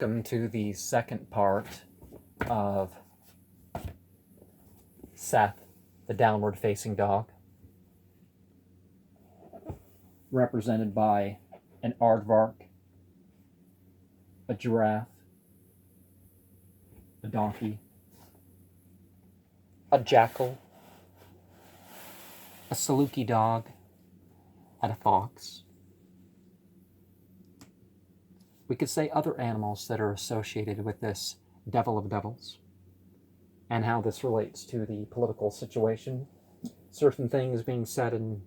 Welcome to the second part of Seth, the downward facing dog, represented by an aardvark, a giraffe, a donkey, a jackal, a Saluki dog, and a fox. We could say other animals that are associated with this devil of devils, and how this relates to the political situation, certain things being said in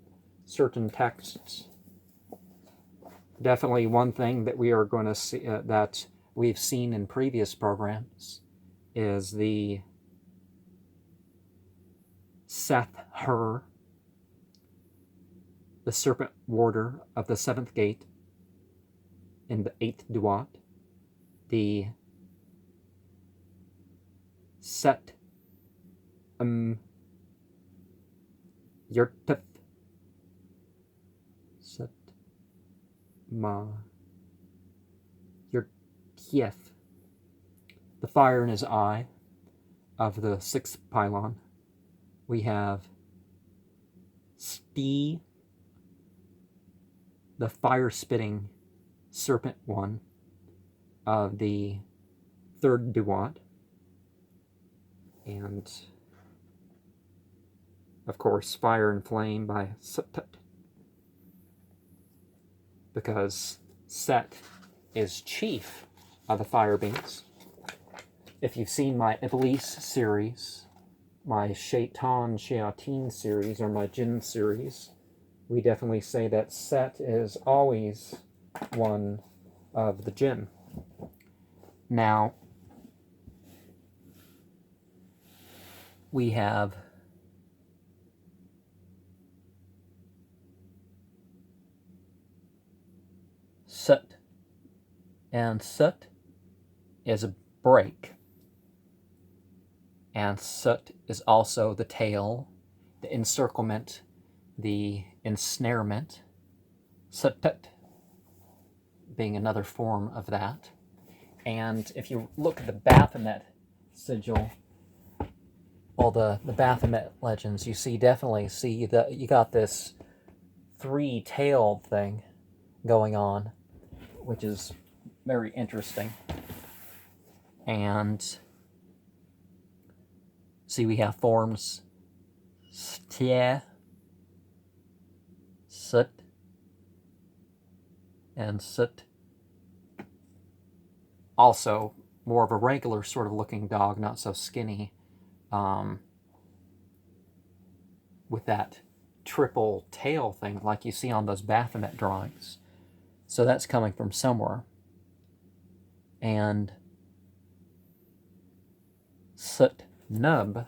certain texts. Definitely one thing that we are going to see, that we've seen in previous programs, is the Seth Her, the serpent warder of the seventh gate, in the 8th duat, the Set Yurtith Set Ma Yurkief, the fire in his eye of the 6th pylon. We have Sti, the fire spitting serpent one of the 3rd duat, and of course Fire and Flame by Sutut, because Set is chief of the fire beings. If you've seen my Iblis series, my Shaitan Shayateen series, or my Jinn series, we definitely say that Set is always one of the jinn. Now, we have Sut, and Sut is a break, and Sut is also the tail, the encirclement, the ensnarement. Sutut being another form of that. And if you look at the Baphomet sigil, all the Baphomet legends, you definitely see that you got this 3-tailed thing going on, which is very interesting. And see, we have forms Stia, Sut, and Sut. Also, more of a regular sort of looking dog, not so skinny, with that triple tail thing like you see on those Baphomet drawings. So that's coming from somewhere. And Sut Nub,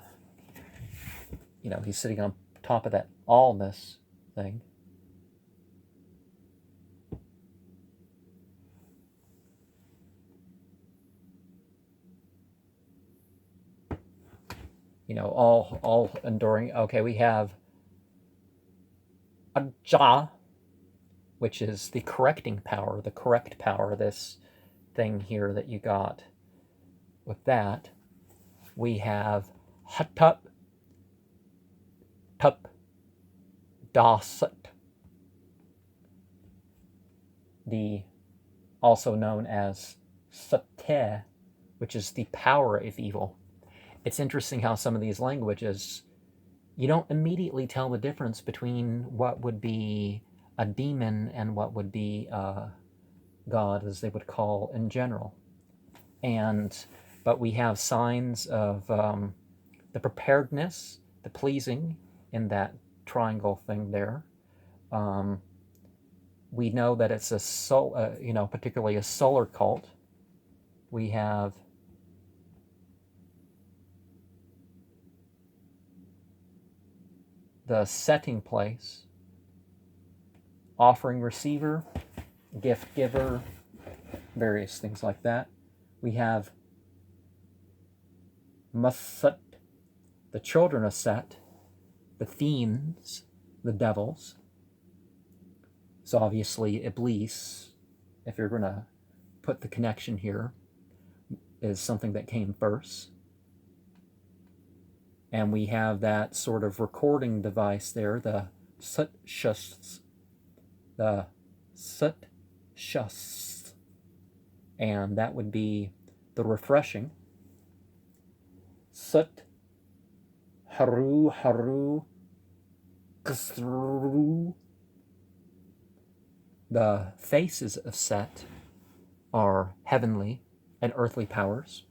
he's sitting on top of that allness thing. All enduring. Okay, we have a Ja, which is the correcting power, the correct power, this thing here that you got with that. We have Hatup, Tup, Dasut, the also known as Sate, which is the power of evil. It's interesting how some of these languages, you don't immediately tell the difference between what would be a demon and what would be a god, as they would call in general. But we have signs of the preparedness, the pleasing in that triangle thing there. We know that it's particularly a solar cult. We have the setting place, offering receiver, gift giver, various things like that. We have Masut, the children of Set, the fiends, the devils. So obviously Iblis, if you're going to put the connection here, is something that came first. And we have that sort of recording device there, the sut-shus, the sut-shus. And that would be the refreshing. Sut, haru, haru, ksru. The faces of Set are heavenly and earthly powers.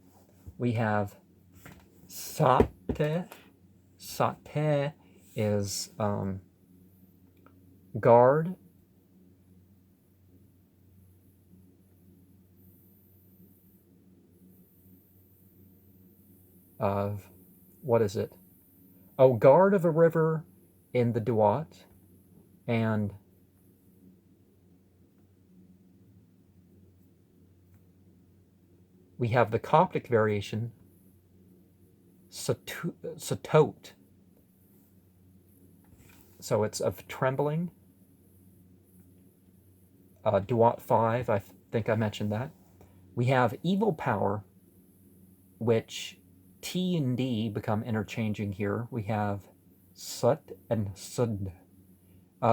We have Sate. Sate is guard. Of, what is it? Oh, guard of a river in the Duat. And we have the Coptic variation, Satot. So it's of trembling. Duat 5, I think I mentioned that. We have evil power, which T and D become interchanging here. We have Sut and Sud.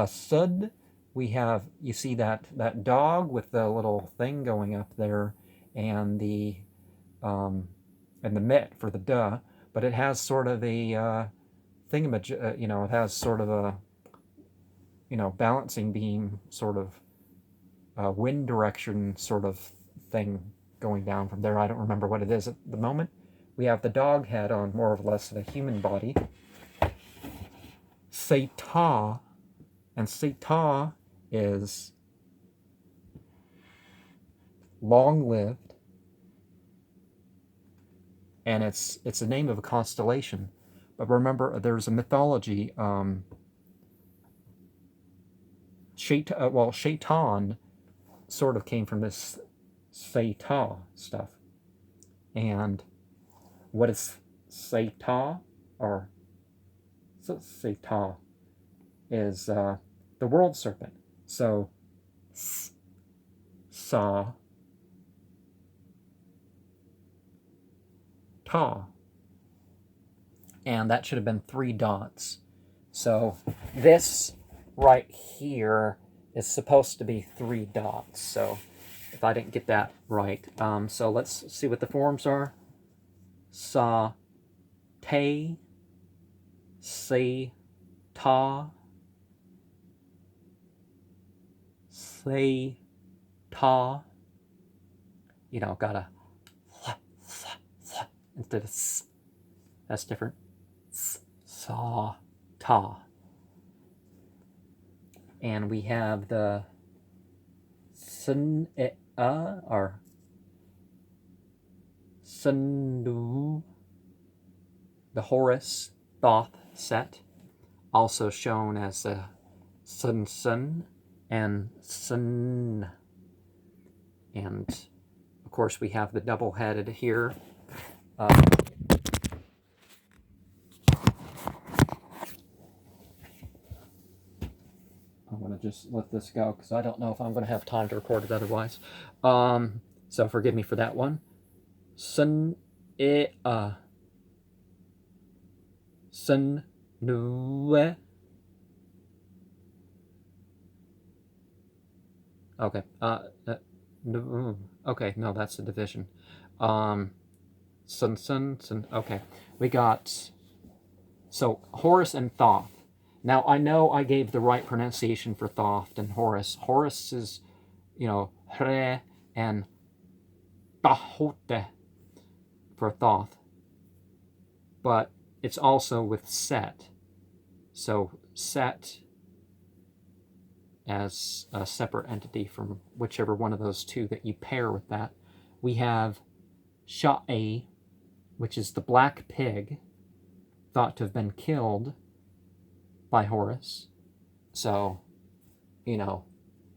Sud, we have, you see that dog with the little thing going up there, and the mitt for the duh, but it has sort of a thingamaj, it has sort of a, balancing beam sort of wind direction sort of thing going down from there. I don't remember what it is at the moment. We have the dog head on more or less of a human body. Seta, and Seta is long-lived, and it's the name of a constellation. But remember, there's a mythology. Shaitan sort of came from this Seta stuff. And what is Seta, or Seta, is the world serpent. So, Sa, Ta. And that should have been 3 dots. So, this right here is supposed to be 3 dots. So, if I didn't get that right. So, let's see what the forms are. Sa, Te, Se, Ta, Se, Ta. Gotta instead of s. That's different. Sa, Ta. And we have the Sun, or Sundu, the Horus, Thoth, Set, also shown as the Sun, and Sun. And, of course, we have the double-headed here. I'm going to just let this go because I don't know if I'm going to have time to record it otherwise. So forgive me for that one. Sun, Sun, Nue. Okay. Okay, no, that's the division. Sun. Okay. We got, so Horus and Thoth. Now, I know I gave the right pronunciation for Thoth and Horus. Horus is, Hre and Tahote for Thoth. But it's also with Set. So Set as a separate entity from whichever one of those two that you pair with that. We have Sha'e, which is the black pig, thought to have been killed by Horus. So,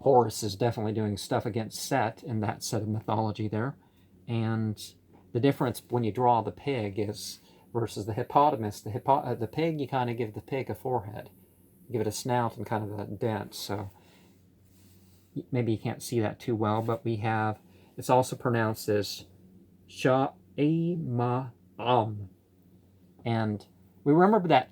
Horus is definitely doing stuff against Set in that set of mythology there. And the difference when you draw the pig is versus the hippopotamus. The pig, you kind of give the pig a forehead. You give it a snout and kind of a dent. So maybe you can't see that too well, but we have, it's also pronounced as Sha'e, Am. And we remember that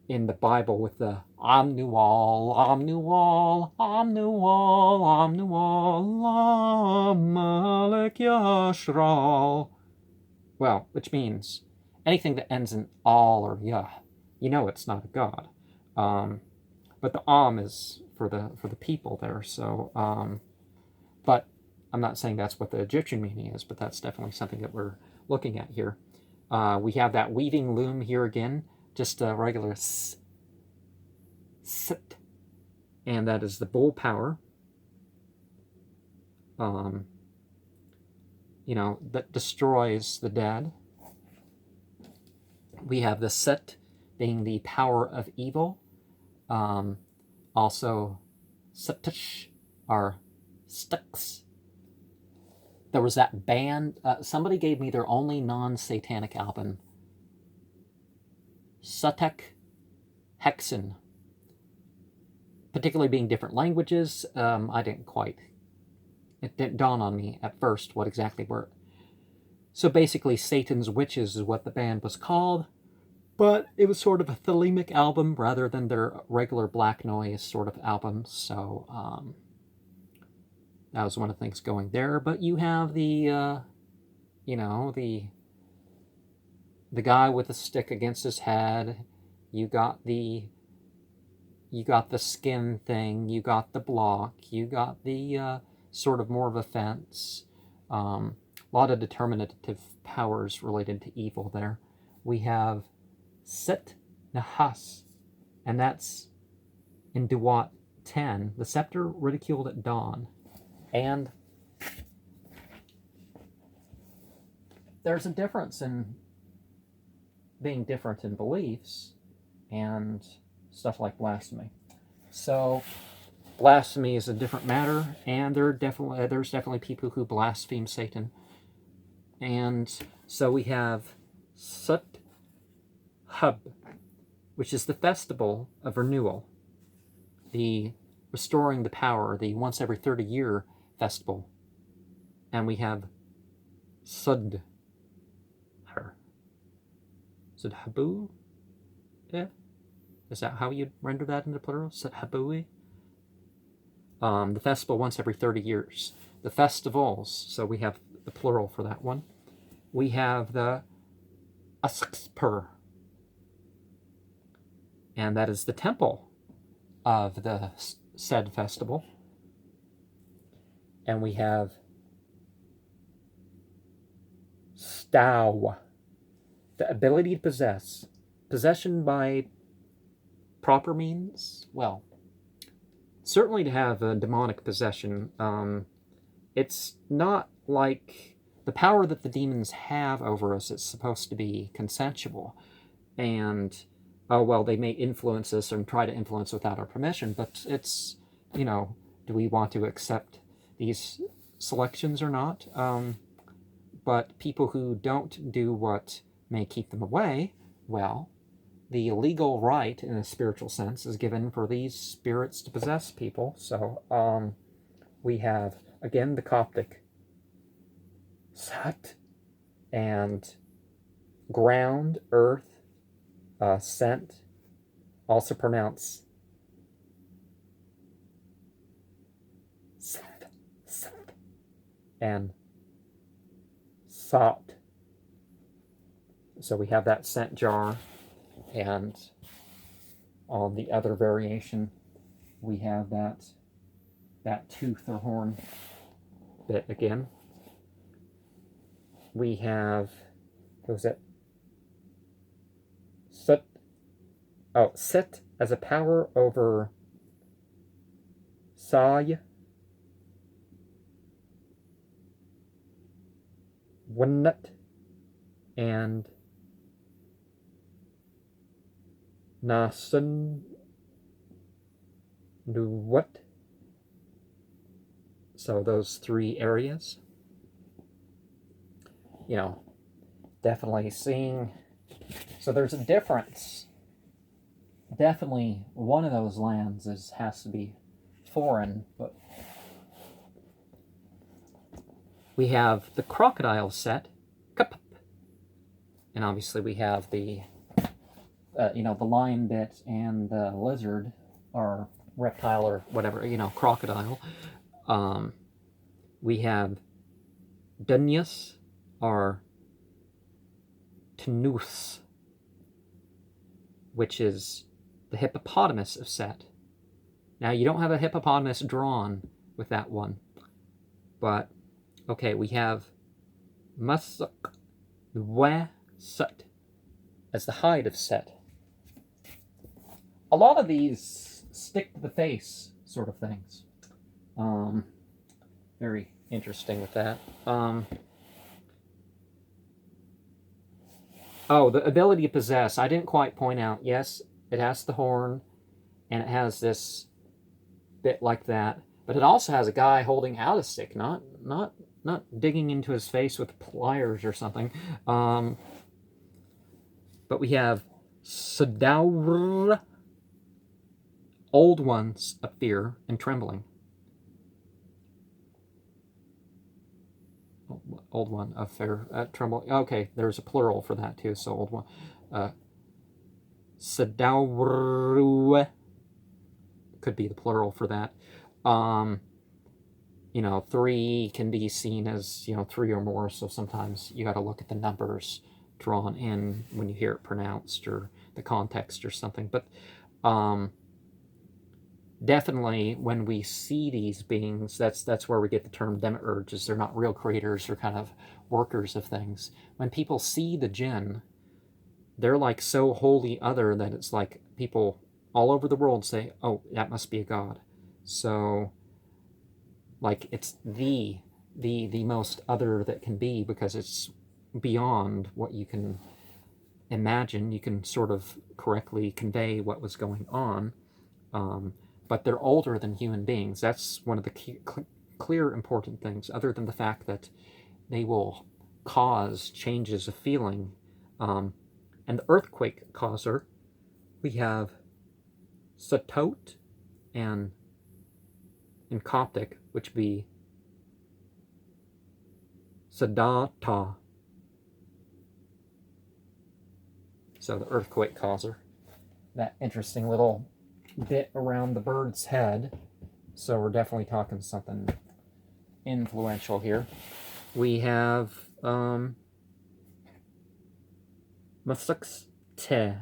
in the Bible with the Omnual, Omnual, Omnual, Omnual, Amalek Yashral. Well, which means anything that ends in al or yah, you know it's not a god. But the is for the people there. So, but I'm not saying that's what the Egyptian meaning is, but that's definitely something that we're looking at here. We have that weaving loom here again, just a regular sit, and that is the bull power. That destroys the dead. We have the Set being the power of evil. Also, Setish are sticks. There was that band. Somebody gave me their only non-satanic album, Sutek Hexen. Particularly being different languages, I didn't quite. It didn't dawn on me at first what exactly were. So basically, Satan's Witches is what the band was called, but it was sort of a thelemic album rather than their regular black noise sort of albums. So that was one of the things going there. But you have the guy with the stick against his head. You got the skin thing. You got the block. You got the sort of more of a fence. A lot of determinative powers related to evil there. We have Set Nahas, and that's in Duat 10, the scepter ridiculed at dawn. And there's a difference in being different in beliefs and stuff like blasphemy. So blasphemy is a different matter, and there's definitely people who blaspheme Satan. And so we have Sut Hub, which is the festival of renewal, the restoring the power, the once every 30-year festival. And we have Sudhar. Sudhabu? Yeah. Is that how you render that into plural? Sudhabui? The festival once every 30 years. The festivals, so we have the plural for that one. We have the Askspur, and that is the temple of the said festival. And we have Stow, the ability to possess. Possession by proper means? Well, certainly to have a demonic possession. It's not like the power that the demons have over us. It's supposed to be consensual. And, they may influence us and try to influence without our permission, but it's, do we want to accept these selections or not? But people who don't do what may keep them away, well, the legal right in a spiritual sense is given for these spirits to possess people. So we have, again, the Coptic Sat, and ground, earth, scent, also pronounced Seth, and Sot. So we have that scent jar, and on the other variation, we have that tooth or horn bit again. We have, what was it? Sit as a power over Sai, Winnut, and Nasan Nuwat. So those three areas. Definitely seeing. So there's a difference. Definitely one of those lands has to be foreign, but We have the crocodile set, Kup. And obviously we have the, the lion bit and the lizard, or reptile, or whatever, crocodile. We have Dunyas, or Tnus, which is the hippopotamus of Set. Now, you don't have a hippopotamus drawn with that one, but, okay, we have Masuk Nwe Sut as the hide of Set. A lot of these stick to the face sort of things. Very interesting with that. Oh, the ability to possess. I didn't quite point out. Yes, it has the horn, and it has this bit like that, but it also has a guy holding out a stick, not digging into his face with pliers or something. But we have Sadaur, old ones of fear and trembling. Old one of fear, trembling. Okay, there's a plural for that too, so old one. Sadauru could be the plural for that. 3 can be seen as, 3 or more, so sometimes you got to look at the numbers drawn in when you hear it pronounced, or the context or something. But definitely when we see these beings, that's where we get the term demiurges. They're not real creators, they're kind of workers of things. When people see the jinn, they're like so wholly other that it's like people all over the world say, oh, that must be a god. So, like, it's the most other that can be, because it's beyond what you can imagine. You can sort of correctly convey what was going on. But they're older than human beings. That's one of the clear important things, other than the fact that they will cause changes of feeling. And the earthquake causer, we have Satot, and in Coptic, which would be Sadata. So the earthquake causer. That interesting little bit around the bird's head. So we're definitely talking something influential here. We have Masux Te.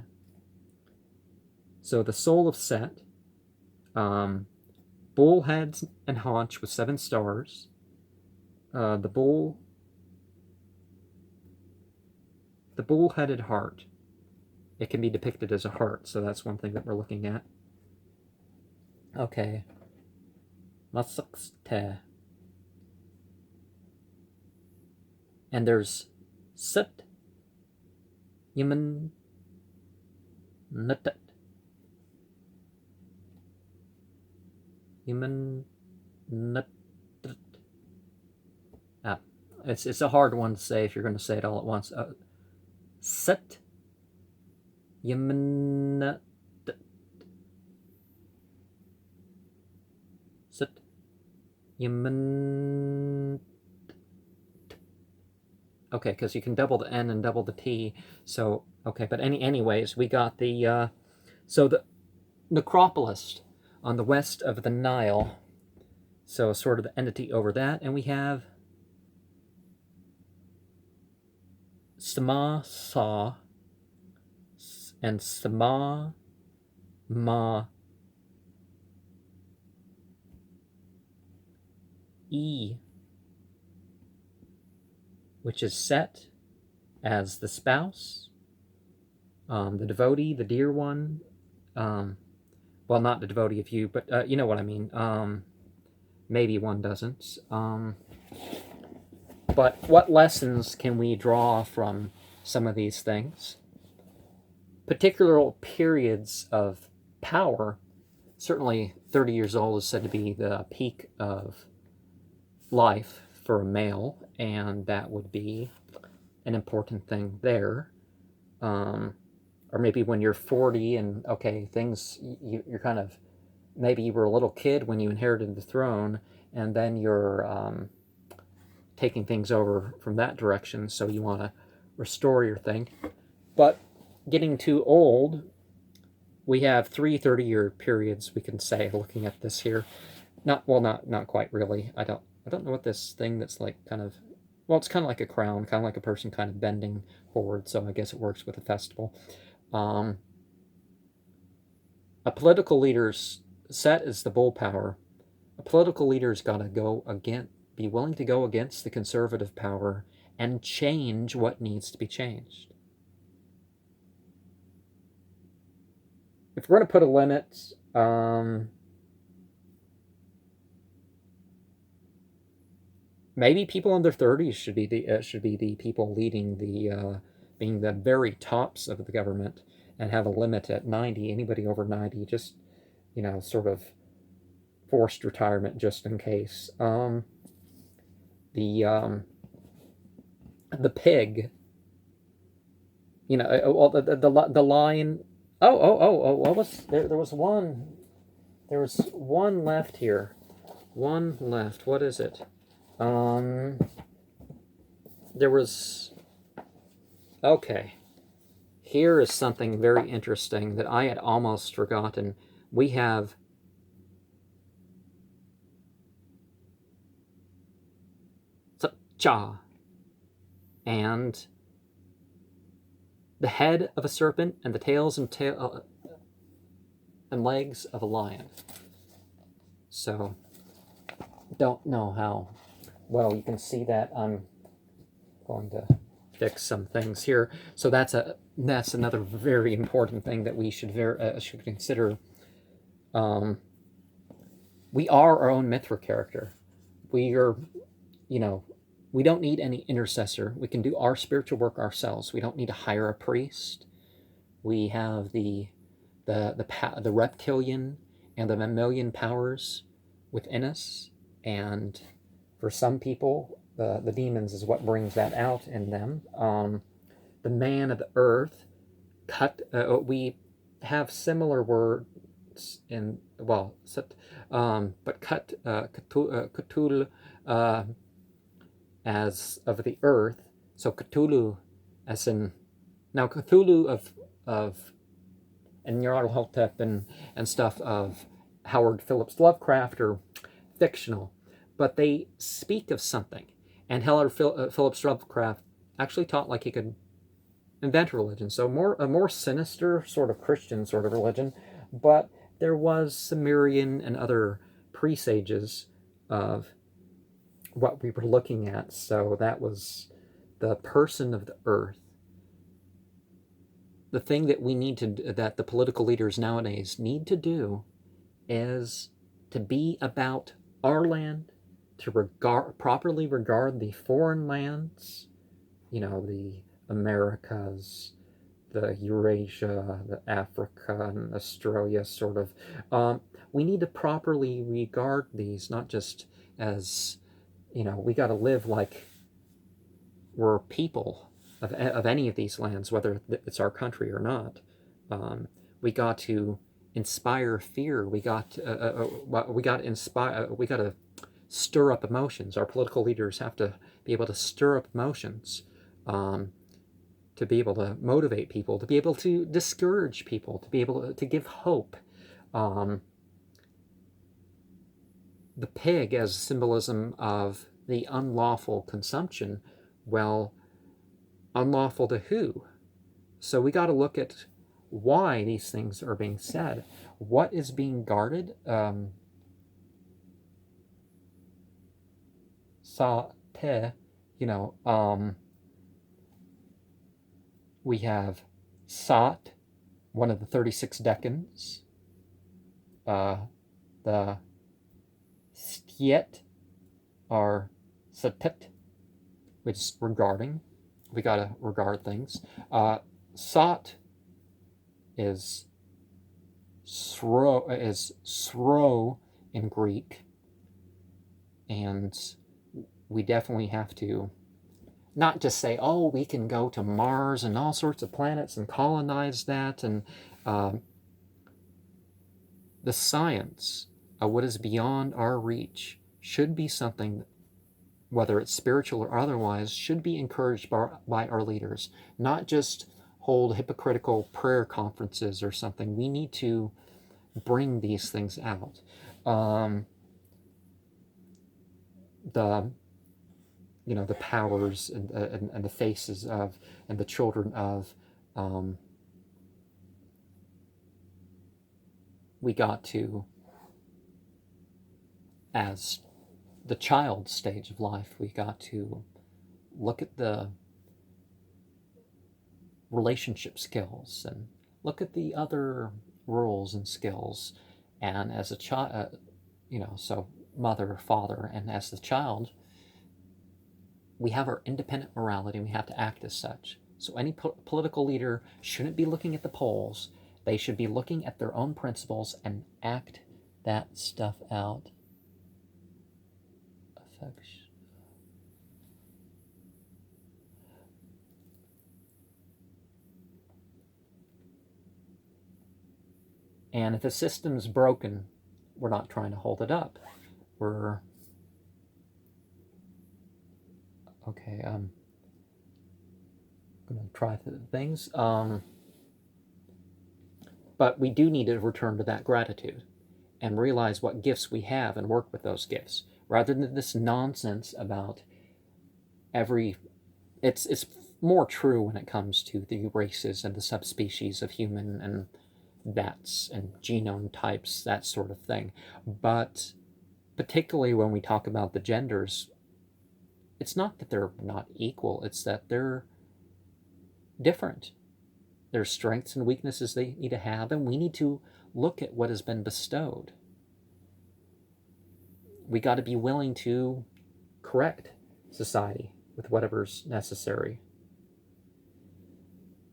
So the soul of Set. Bull heads and haunch with 7 stars. The bull-headed heart. It can be depicted as a heart, so that's one thing that we're looking at. Okay. Masux Te. And there's Sit Yaman Nutat. Yaman Nut. It's a hard one to say if you're going to say it all at once. Sit Yaman. Sit Yaman. Okay, because you can double the N and double the T. So, okay, but anyways, we got the, so the necropolis on the west of the Nile. So sort of the entity over that. And we have Sama Sa and Sama Ma E, which is Set as the spouse, the devotee, the dear one. Well, not the devotee of you, but you know what I mean. Maybe one doesn't. But what lessons can we draw from some of these things? Particular periods of power. Certainly 30 years old is said to be the peak of life for a male, and that would be an important thing there. Or maybe when you're 40 and, okay, things, you're kind of, maybe you were a little kid when you inherited the throne, and then you're taking things over from that direction, so you want to restore your thing. But getting too old, we have 3 30-year periods, we can say, looking at this here. Not quite really. I don't know what this thing that's like kind of, well, it's kind of like a crown, kind of like a person kind of bending forward, so I guess it works with a festival. A political leader's set is the bull power. A political leader's got to be willing to go against the conservative power and change what needs to be changed. If we're going to put a limit, maybe people in their 30s should be the people leading being the very tops of the government, and have a limit at 90. Anybody over 90, just sort of forced retirement just in case. The pig, well, the lion. Oh! What was there? There was one. There was one left here. One left. What is it? There was. Okay. Here is something very interesting that I had almost forgotten. We have Cha, and the head of a serpent, and the tails and legs of a lion. So, don't know how well you can see that. I'm going to fix some things here. So that's another very important thing that we should consider. We are our own Mithra character. We are, we don't need any intercessor. We can do our spiritual work ourselves. We don't need to hire a priest. We have the reptilian and the mammalian powers within us, and for some people, the demons is what brings that out in them. The man of the earth, we have similar words in, well, but Cthulhu as of the earth. So Cthulhu as in, now Cthulhu of and Nyarlathotep and stuff of Howard Phillips Lovecraft are fictional, but they speak of something. And Howard Phillips Lovecraft actually taught like he could invent religion, so a more sinister sort of Christian sort of religion, but there was Sumerian and other presages of what we were looking at. So that was the person of the earth. The thing that that the political leaders nowadays need to do is to be about our land, to properly regard the foreign lands, the Americas, the Eurasia, the Africa, and Australia, sort of. We need to properly regard these, not just as, we got to live like we're people of any of these lands, whether it's our country or not. We got to inspire fear. We got to inspire. We got to stir up emotions. Our political leaders have to be able to stir up emotions, to be able to motivate people, to be able to discourage people, to be able to give hope. The pig as symbolism of the unlawful consumption. Well, unlawful to who? So we got to look at why these things are being said. What is being guarded? Sa-te, we have Sat, one of the 36 decans. The Stiet are Satet, which is regarding. We got to regard things. Sat is sro in Greek, and we definitely have to not just say, oh, we can go to Mars and all sorts of planets and colonize that, and the science of what is beyond our reach should be something whether it's spiritual or otherwise, should be encouraged by our leaders, not just hold hypocritical prayer conferences or something. We need to bring these things out. The the powers and the faces of and the children of, we got to, as the child stage of life, we got to look at the relationship skills and look at the other rules and skills. And as a child, so mother, father, and as the child, we have our independent morality and we have to act as such. So any political leader shouldn't be looking at the polls. They should be looking at their own principles and act that stuff out. And if the system's broken, we're not trying to hold it up. We're okay. I'm gonna try things. But we do need to return to that gratitude and realize what gifts we have and work with those gifts, rather than this nonsense about it's more true when it comes to the races and the subspecies of human and bats and genome types, that sort of thing. But particularly when we talk about the genders, it's not that they're not equal, it's that they're different. There's strengths and weaknesses they need to have, and we need to look at what has been bestowed. We got to be willing to correct society with whatever's necessary.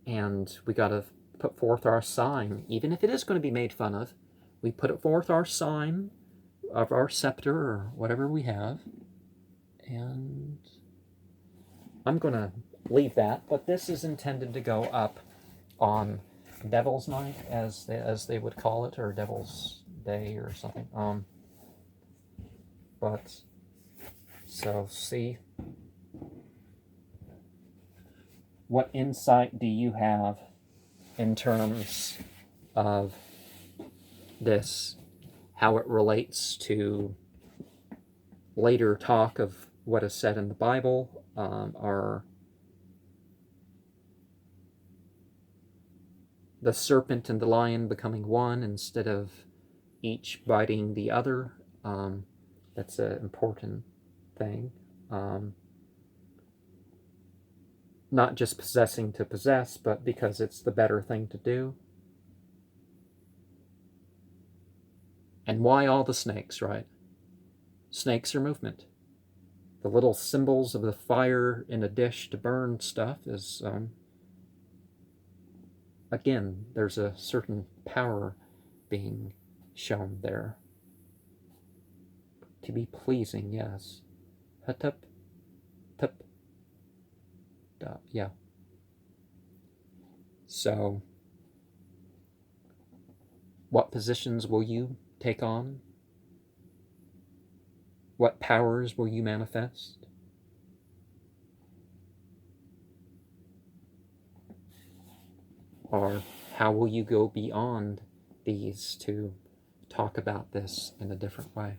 And we got to put forth our sign, even if it is going to be made fun of. We put it forth our sign of our scepter or whatever we have. And I'm going to leave that, but this is intended to go up on Devil's Night, as they would call it, or Devil's Day or something. But so see, what insight do you have in terms of this, how it relates to later talk of what is said in the Bible, are the serpent and the lion becoming one instead of each biting the other? That's an important thing. Not just possessing to possess, but because it's the better thing to do. And why all the snakes, right? Snakes are movement. The little symbols of the fire in a dish to burn stuff is, again, there's a certain power being shown there. To be pleasing, yes. Hatup, tup, yeah. So, what positions will you take on? What powers will you manifest? Or how will you go beyond these to talk about this in a different way?